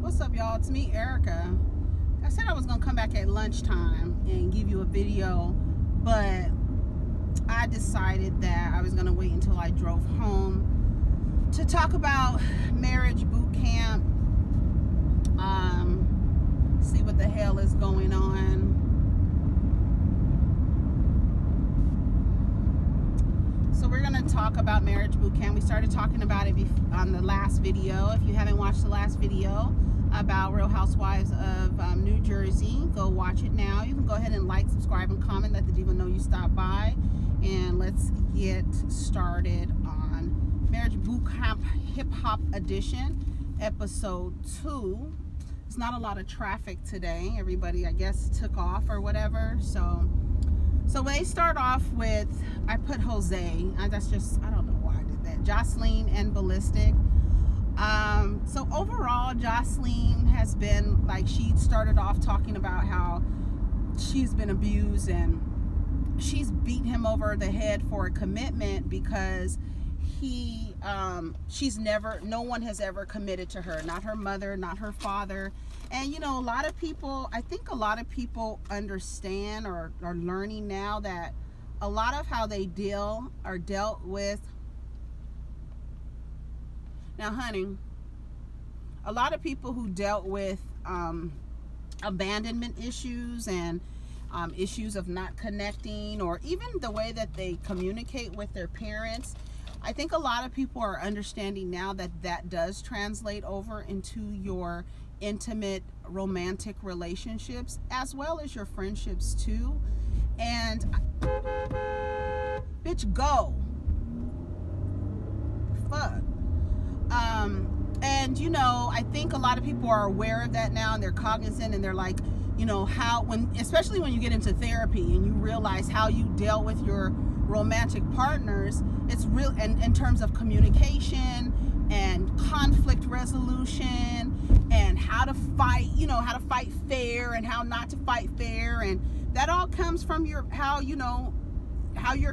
What's up, y'all? It's me, Erica. I said I was gonna come back at lunchtime and give you a video, but I decided that I was gonna wait until I drove home to talk about marriage boot camp. See what the hell is going on. So we're gonna talk about marriage boot camp. We started talking about it on the last video. If you haven't watched the last video about Real Housewives of New Jersey, go watch it now. You can go ahead and like, subscribe, and comment. Let the diva know you stopped by. And let's get started on Marriage Boot Camp Hip Hop Edition, episode 2. It's not a lot of traffic today. Everybody, I guess, took off or whatever. So they start off with, I put Jose. That's just, I don't know why I did that. Jocelyn and Ballistic. So overall, Jocelyn has been, like, she started off talking about how she's been abused and she's beat him over the head for a commitment because no one has ever committed to her, not her mother, not her father. And you know, I think a lot of people understand or are learning now that a lot of how they dealt with. Now, honey, a lot of people who dealt with abandonment issues and issues of not connecting, or even the way that they communicate with their parents, I think a lot of people are understanding now that that does translate over into your intimate romantic relationships as well as your friendships too. And bitch, go fuck. And you know, I think a lot of people are aware of that now, and they're cognizant, and they're like, you know, especially when you get into therapy and you realize how you dealt with your romantic partners, it's real, and in terms of communication and conflict resolution and how to fight, you know, how to fight fair and how not to fight fair, and that all comes from how your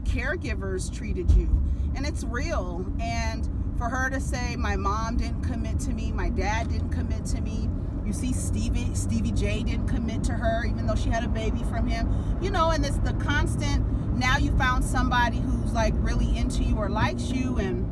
caregivers treated you, and it's real. And for her to say, my mom didn't commit to me, my dad didn't commit to me, you see Stevie J didn't commit to her even though she had a baby from him, you know, and it's the constant, now you found somebody who's like really into you or likes you and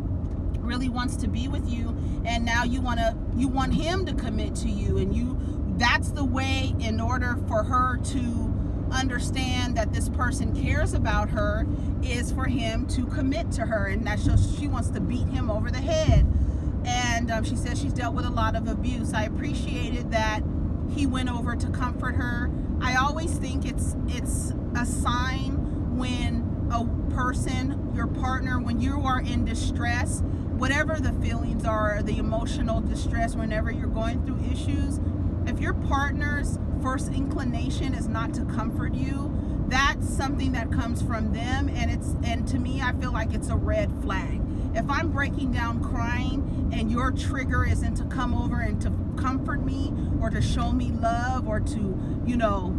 really wants to be with you, and now you want him to commit to you, and that's the way, in order for her to understand that this person cares about her, is for him to commit to her, and that's just, she wants to beat him over the head. And she says she's dealt with a lot of abuse. I appreciated that he went over to comfort her. I always think it's a sign when a person, your partner, when you are in distress, whatever the feelings are, the emotional distress, whenever you're going through issues, if your partner's first inclination is not to comfort you, that's something that comes from them, and to me, I feel like it's a red flag. If I'm breaking down crying and your trigger isn't to come over and to comfort me or to show me love or to, you know,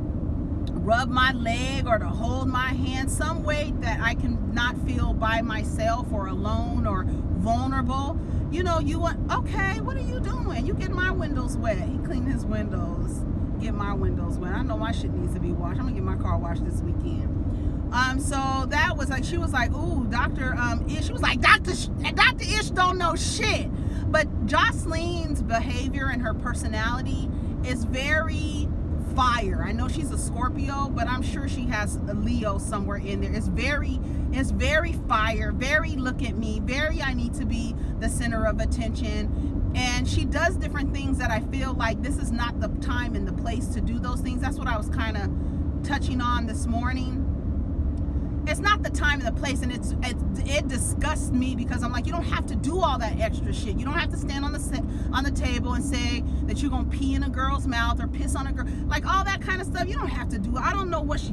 rub my leg or to hold my hand, some way that I can not feel by myself or alone or vulnerable, you know, you want, okay, what are you doing? You get my windows wet. He cleaned his windows. Get my windows wet. I know my shit needs to be washed. I'm gonna get my car washed this weekend. So that was like, she was like, ooh, Dr. Ish. She was like, Dr. Ish don't know shit. But Jocelyn's behavior and her personality is very fire. I know she's a Scorpio, but I'm sure she has a Leo somewhere in there. It's very fire, very look at me, very I need to be the center of attention. And she does different things that I feel like this is not the time and the place to do those things. That's what I was kind of touching on this morning. It's not the time and the place, and it disgusts me because I'm like, you don't have to do all that extra shit. You don't have to stand on the table and say that you're gonna pee in a girl's mouth or piss on a girl, like all that kind of stuff. You don't have to do. I don't know what she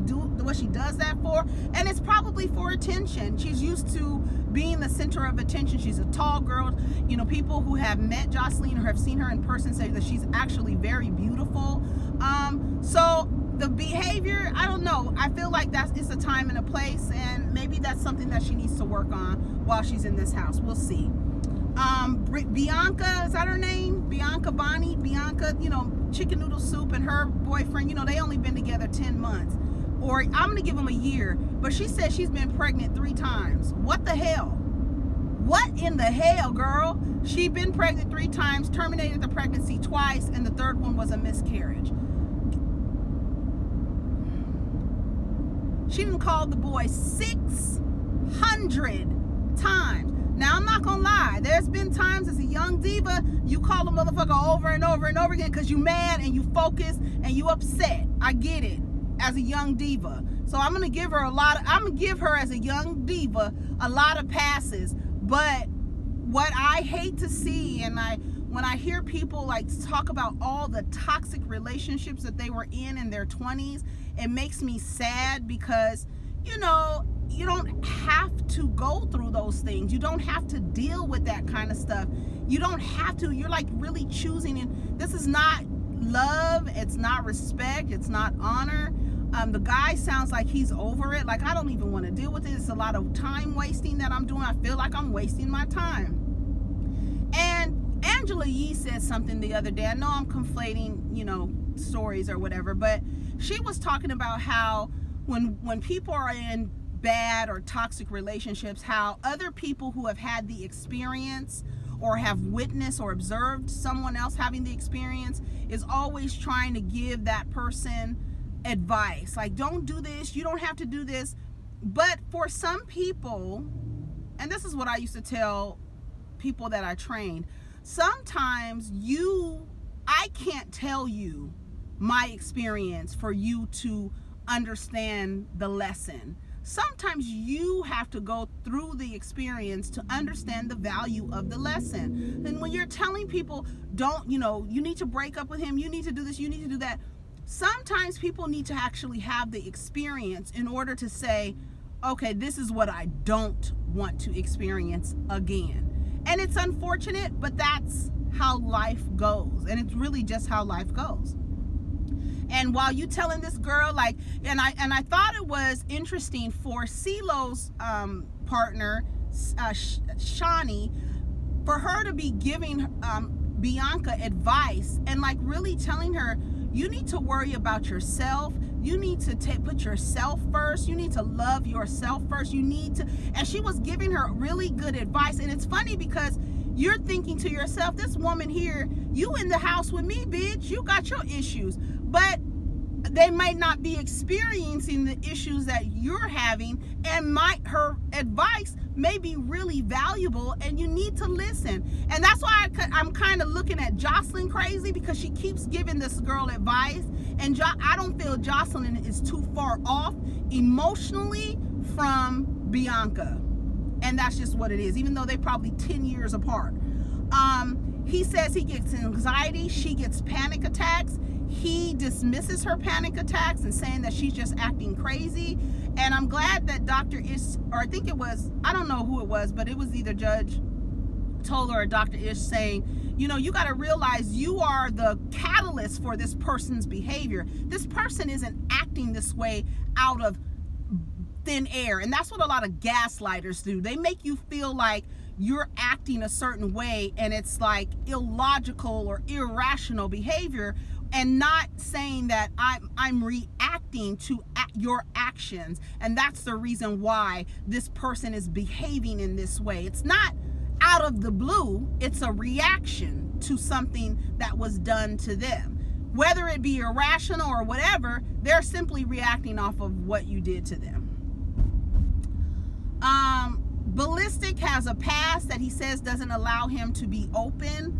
does that for, and it's probably for attention. She's used to being the center of attention. She's a tall girl. You know, people who have met Jocelyn or have seen her in person say that she's actually very beautiful. So the behavior, I don't know. I feel like it's a time and a place, and maybe that's something that she needs to work on while she's in this house. We'll see. Bianca, is that her name? Bianca Bonnie, Bianca, chicken noodle soup, and her boyfriend, they only been together 10 months. Or I'm going to give them a year. But she said she's been pregnant 3 times. What the hell? What in the hell, girl? She been pregnant 3 times, terminated the pregnancy twice, and the 3rd one was a miscarriage. She done called the boy 600 times. Now, I'm not gonna lie. There's been times as a young diva, you call a motherfucker over and over and over again because you mad and you focused and you upset. I get it as a young diva. So I'm gonna give her as a young diva a lot of passes. But what I hate to see, and when I hear people like talk about all the toxic relationships that they were in their 20s, it makes me sad because, you don't have to go through those things. You don't have to deal with that kind of stuff. You don't have to. You're like really choosing. And this is not love. It's not respect. It's not honor. The guy sounds like he's over it. Like, I don't even want to deal with it. It's a lot of time wasting that I'm doing. I feel like I'm wasting my time. And Angela Yee said something the other day. I know I'm conflating, stories or whatever, but she was talking about how when people are in bad or toxic relationships, how other people who have had the experience or have witnessed or observed someone else having the experience is always trying to give that person advice. Like, don't do this, you don't have to do this. But for some people, and this is what I used to tell people that I trained, sometimes I can't tell you my experience for you to understand the lesson. Sometimes you have to go through the experience to understand the value of the lesson. And when you're telling people, you need to break up with him, you need to do this, you need to do that, sometimes people need to actually have the experience in order to say, okay, this is what I don't want to experience again. And it's unfortunate, but that's how life goes. And it's really just how life goes. And while you telling this girl, and I thought it was interesting for CeeLo's partner, Shani, for her to be giving Bianca advice and really telling her, you need to worry about yourself. You need to put yourself first. You need to love yourself first. And she was giving her really good advice. And it's funny because you're thinking to yourself, this woman here, you in the house with me, bitch. You got your issues. But they might not be experiencing the issues that you're having, and her advice may be really valuable, and you need to listen. And that's why I'm kind of looking at Jocelyn crazy, because she keeps giving this girl advice, and I don't feel Jocelyn is too far off emotionally from Bianca. And that's just what it is, even though they're probably 10 years apart. He says he gets anxiety, she gets panic attacks. He dismisses her panic attacks and saying that she's just acting crazy. And I'm glad that Dr. Ish, or I think it was, I don't know who it was, but it was either Judge Toller or Dr. Ish saying, you got to realize you are the catalyst for this person's behavior. This person isn't acting this way out of thin air. And that's what a lot of gaslighters do. They make you feel like you're acting a certain way, and it's like illogical or irrational behavior, and not saying that I'm reacting to your actions, and that's the reason why this person is behaving in this way. It's not out of the blue, it's a reaction to something that was done to them. Whether it be irrational or whatever, they're simply reacting off of what you did to them. Ballistic has a past that he says doesn't allow him to be open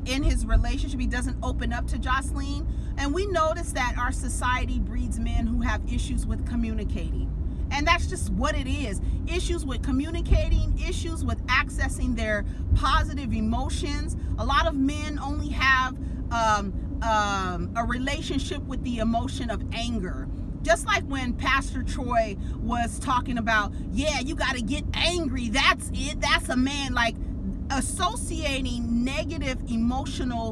in his relationship. He doesn't open up to Jocelyn. And we notice that our society breeds men who have issues with communicating. And that's just what it is. Issues with communicating, issues with accessing their positive emotions. A lot of men only have a relationship with the emotion of anger. Just like when Pastor Troy was talking about, you got to get angry. That's it. That's a man. Like, associating negative emotions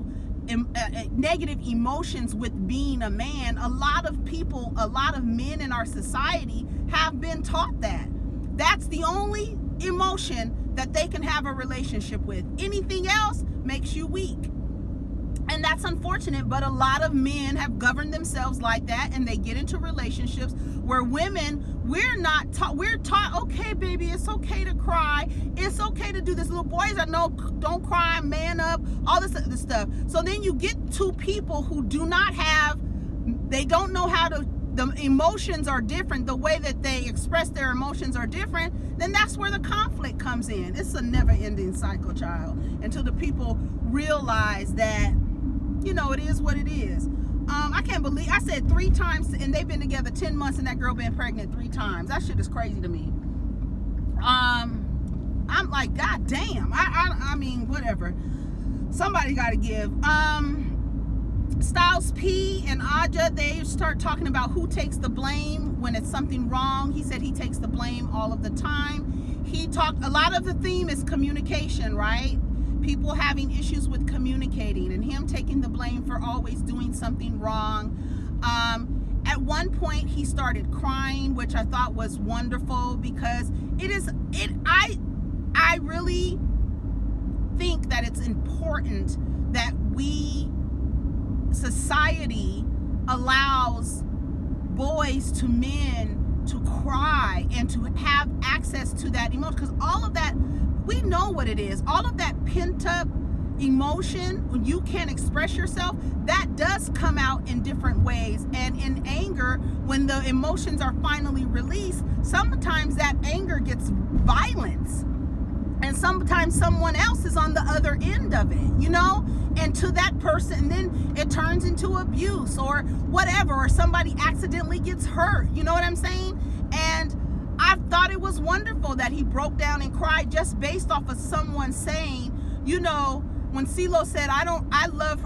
with being a man. A lot of people, a lot of men in our society have been taught that. That's the only emotion that they can have a relationship with. Anything else makes you weak. And that's unfortunate, but a lot of men have governed themselves like that, and they get into relationships where women, we're taught, okay, baby, it's okay to cry. It's okay to do this. Little boys are no, don't cry, man up, all this other stuff. So then you get two people who they don't know how to, the emotions are different, the way that they express their emotions are different, then that's where the conflict comes in. It's a never-ending cycle, child, until the people realize that, it is what it is. I can't believe I said 3 times, and they've been together 10 months, and that girl been pregnant 3 times. That shit is crazy to me. I'm like, God damn. I mean, whatever. Somebody got to give. Styles P and Aja, they start talking about who takes the blame when it's something wrong. He said he takes the blame all of the time. A lot of the theme is communication, right? People having issues with communicating, and him taking the blame for always doing something wrong. At one point he started crying, which I thought was wonderful, because I really think that it's important that society allows boys to men to cry and to have access to that emotion, because all of that, we know what it is. All of that pent up emotion, when you can't express yourself, that does come out in different ways. And in anger, when the emotions are finally released, sometimes that anger gets violence. And sometimes someone else is on the other end of it, and to that person, then it turns into abuse or whatever, or somebody accidentally gets hurt. You know what I'm saying? And I thought it was wonderful that he broke down and cried just based off of someone saying, when CeeLo said, I love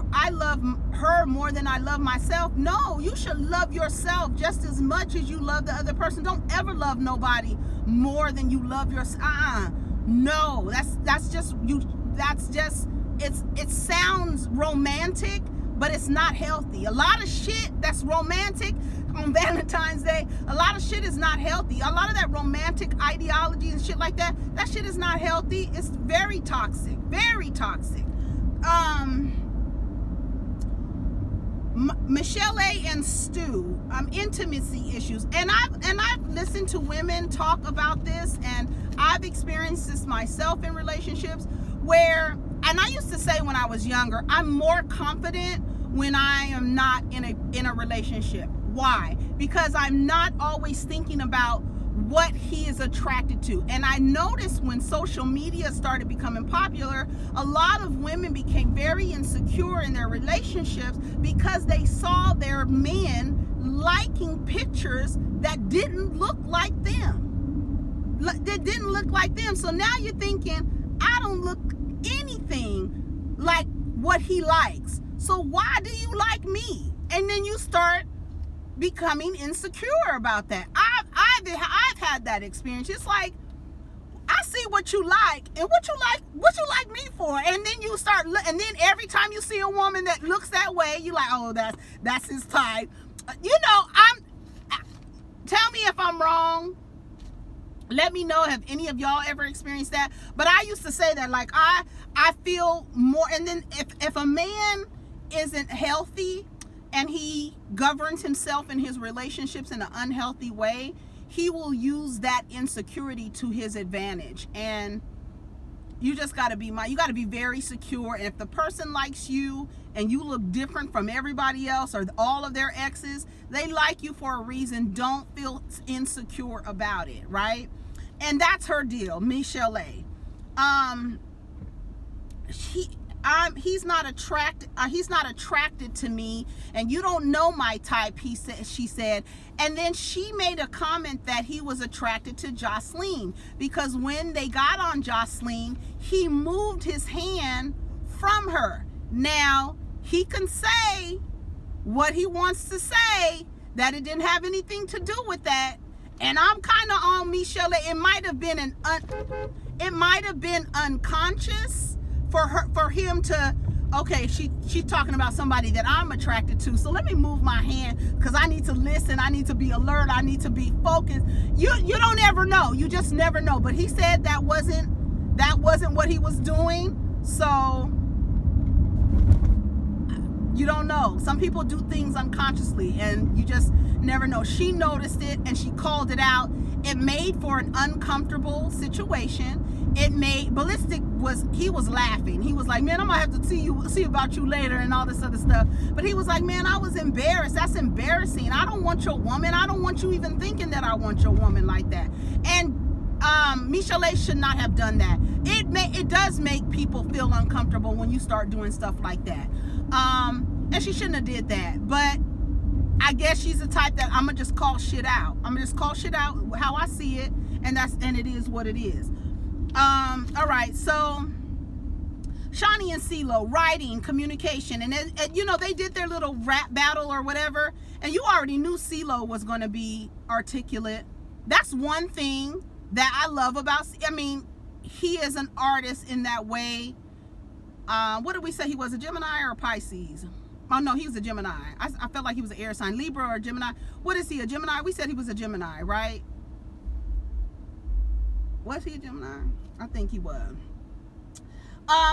her more than I love myself. No, you should love yourself just as much as you love the other person. Don't ever love nobody more than you love yourself. No, that's just it sounds romantic, but it's not healthy. A lot of shit that's romantic on Valentine's Day, a lot of shit is not healthy. A lot of that romantic ideology and shit like that shit is not healthy. It's very toxic, very toxic. Michelle A. and Stu, intimacy issues, and I've listened to women talk about this, and I've experienced this myself in relationships where, and I used to say when I was younger, I'm more confident when I am not in a relationship. Why? Because I'm not always thinking about what he is attracted to. And I noticed when social media started becoming popular, a lot of women became very insecure in their relationships because they saw their men liking pictures that didn't look like them. That didn't look like them. So now you're thinking, I don't look anything like what he likes. So why do you like me? And then you start becoming insecure about that. I've had that experience. It's like, I see what you like, and what you like me for, and then you start, and then every time you see a woman that looks that way, you like, oh, that's his type. Tell me if I'm wrong. Let me know, have any of y'all ever experienced that? But I used to say that, like, I feel more, and then if a man isn't healthy and he governs himself in his relationships in an unhealthy way, he will use that insecurity to his advantage. And you just got to be very secure. And if the person likes you and you look different from everybody else or all of their exes, they like you for a reason. Don't feel insecure about it, right? And that's her deal, Michelle A. He's not attracted to me, and you don't know my type, she said. And then she made a comment that he was attracted to Jocelyn because when they got on Jocelyn, he moved his hand from her. Now, he can say what he wants to say, that it didn't have anything to do with that. And I'm kind of on Michelle. It might have been unconscious for him to okay, she's talking about somebody that I'm attracted to, so let me move my hand because I need to listen, I need to be alert, I need to be focused. You don't ever know. You just never know. But he said that wasn't what he was doing, so you don't know. Some people do things unconsciously and you just never know. She noticed it and she called it out. It made for an uncomfortable situation. It made Ballistic was laughing. He was like, man, I'm gonna have to see about you later and all this other stuff. But he was like, man, I was embarrassed. That's embarrassing. I don't want your woman. I don't want you even thinking that I want your woman like that. And Michelle should not have done that. It does make people feel uncomfortable when you start doing stuff like that. And she shouldn't have did that. But I guess she's the type that I'm gonna just call shit out. I'm gonna just call shit out how I see it, and it is what it is. All right, so Shawnee and CeeLo, writing, communication, and you know, they did their little rap battle or whatever, and you already knew CeeLo was going to be articulate. That's one thing that I love about, I mean, he is an artist in that way. What did we say he was, a Gemini or a Pisces? Oh no, he was a Gemini. I felt like he was an air sign, Libra or a Gemini. What is he, a Gemini? We said he was a Gemini, right? Was he a Gemini? I think he was.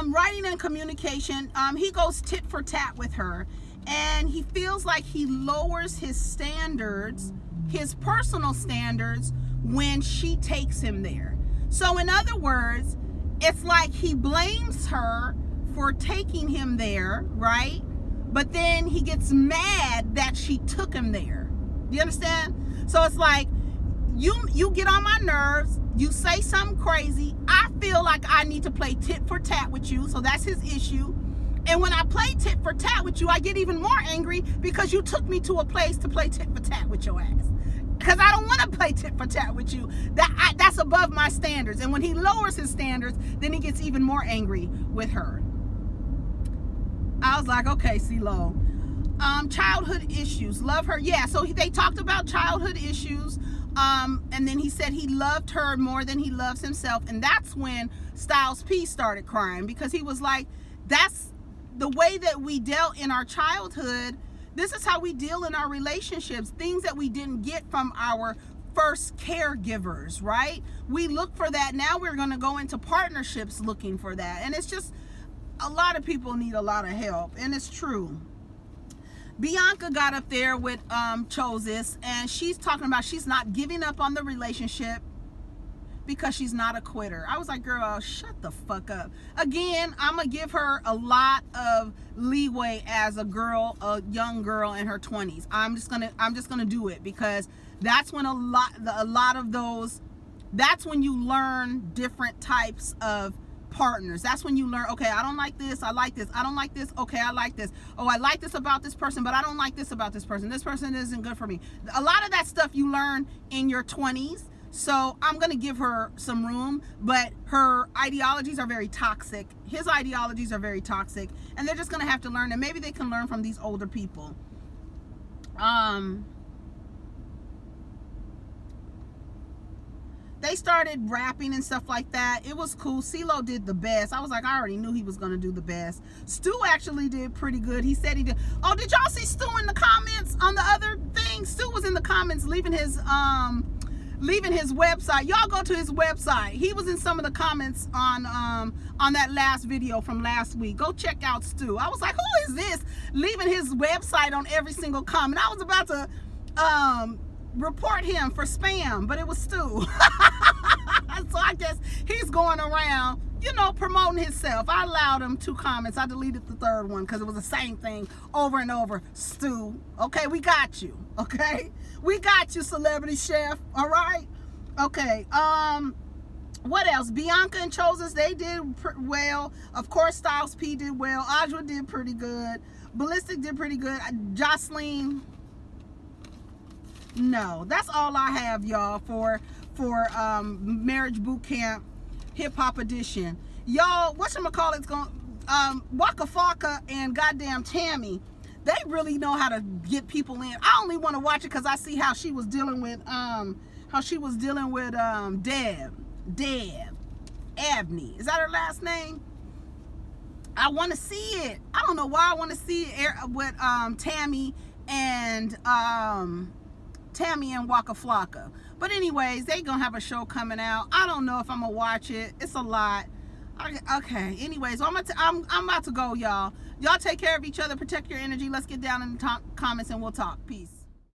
Writing and communication, he goes tit for tat with her, and he feels like he lowers his standards, his personal standards, when she takes him there. So in other words, it's like he blames her for taking him there, right? But then he gets mad that she took him there. Do you understand? So it's like, you get on my nerves, you say something crazy, I feel like I need to play tit for tat with you, so that's his issue. And when I play tit for tat with you, I get even more angry because you took me to a place to play tit for tat with your ass. Because I don't want to play tit for tat with you. That's above my standards. And when he lowers his standards, then he gets even more angry with her. I was like, okay, CeeLo. Childhood issues, love her. Yeah, so they talked about childhood issues. And then he said he loved her more than he loves himself. And that's when Styles P started crying, because he was like, that's the way that we dealt in our childhood. This is how we deal in our relationships. Things that we didn't get from our first caregivers, right? We look for that. Now we're going to go into partnerships looking for that. And it's just, a lot of people need a lot of help. And it's true. Bianca got up there with Chozis, and she's talking about she's not giving up on the relationship because she's not a quitter. I was like, girl, shut the fuck up. Again, I'm gonna give her a lot of leeway as a girl, a young girl in her 20s. I'm just gonna do it, because that's when a lot of those, that's when you learn different types of partners. That's when you learn, okay, I don't like this, I like this. I don't like this, okay, I like this. Oh, I like this about this person, but I don't like this about this person. This person isn't good for me. A lot of that stuff you learn in your 20s. So I'm going to give her some room, but her ideologies are very toxic. His ideologies are very toxic, and they're just going to have to learn, and maybe they can learn from these older people. They started rapping and stuff like that. It was cool. CeeLo did the best. I was like, I already knew he was going to do the best. Stu actually did pretty good. He said he did. Oh, did y'all see Stu in the comments on the other thing? Stu was in the comments leaving his website. Y'all go to his website. He was in some of the comments on that last video from last week. Go check out Stu. I was like, who is this leaving his website on every single comment? I was about to report him for spam, but it was Stu. So I guess he's going around, you know, promoting himself. I allowed him 2 comments. I deleted the 3rd one because it was the same thing over and over. Stu, okay, we got you. Okay, we got you, celebrity chef. All right. Okay. What else? Bianca and Chozis, they did well. Of course, Styles P did well. Audra did pretty good. Ballistic did pretty good. Jocelyn. No, that's all I have, y'all, for Marriage Boot Camp Hip Hop Edition. Y'all, whatchamacallit's going, Waka Flocka and goddamn Tammy, they really know how to get people in. I only want to watch it because I see how she was dealing with Deb Abney. Is that her last name? I want to see it. I don't know why I want to see it with Tammy and Waka Flocka. But anyways, they gonna have a show coming out. I don't know if I'm gonna watch it. It's a lot. Okay. Anyways, I'm about to go, y'all. Y'all take care of each other. Protect your energy. Let's get down in the comments and we'll talk. Peace.